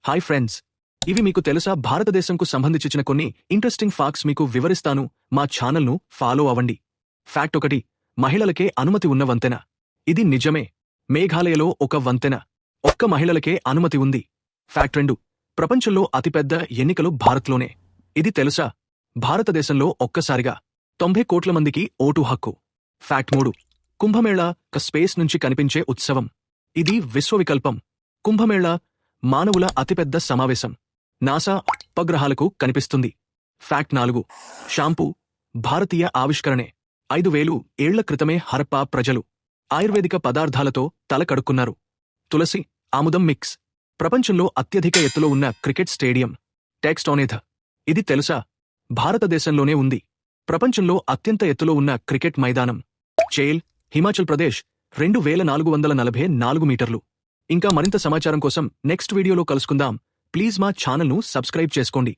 Hi friends, ఇవి మీకు తెలుసా? భారతదేశంకు సంబంధించిన కొన్ని ఇంట్రెస్టింగ్ ఫ్యాక్ట్స్ మీకు వివరిస్తాను. మా ఛానల్ను ఫాలో అవ్వండి. ఫ్యాక్ట్ 1, మహిళలకే అనుమతి ఉన్న వంతెన. ఇది నిజమే. మేఘాలయలో ఒక వంతెన, ఒక్క మహిళలకే అనుమతి ఉంది. ఫ్యాక్ట్ 2, ప్రపంచంలో అతిపెద్ద ఎన్నికలు భారత్లోనే. ఇది తెలుసా? భారతదేశంలో ఒక్కసారిగా 90 కోట్ల మందికి ఓటు హక్కు. ఫ్యాక్ట్ 3, కుంభమేళా స్పేస్ నుంచి కనిపించే ఉత్సవం. ఇది విశ్వవికల్పం. కుంభమేళా మానవుల అతిపెద్ద సమావేశం. నాసా ఉపగ్రహాలకు కనిపిస్తుంది. ఫ్యాక్ట్ 4, షాంపూ భారతీయ ఆవిష్కరణే. 5000 ఏళ్ల క్రితమే హరప్పా ప్రజలు ఆయుర్వేదిక పదార్థాలతో తల కడుక్కున్నారు. తులసి ఆముదం మిక్స్. ప్రపంచంలో అత్యధిక ఎత్తులో ఉన్న క్రికెట్ స్టేడియం టెక్స్టోనేథ. ఇది తెలుసా? భారతదేశంలోనే ఉంది. ప్రపంచంలో అత్యంత ఎత్తులో ఉన్న క్రికెట్ మైదానం చేల్, హిమాచల్ ప్రదేశ్, 2444 మీటర్లు. ఇంకా మరింత సమాచారం కోసం నెక్స్ట్ వీడియోలో కలుసుకుందాం. ప్లీజ్ మా ఛానల్ను సబ్స్క్రైబ్ చేసుకోండి.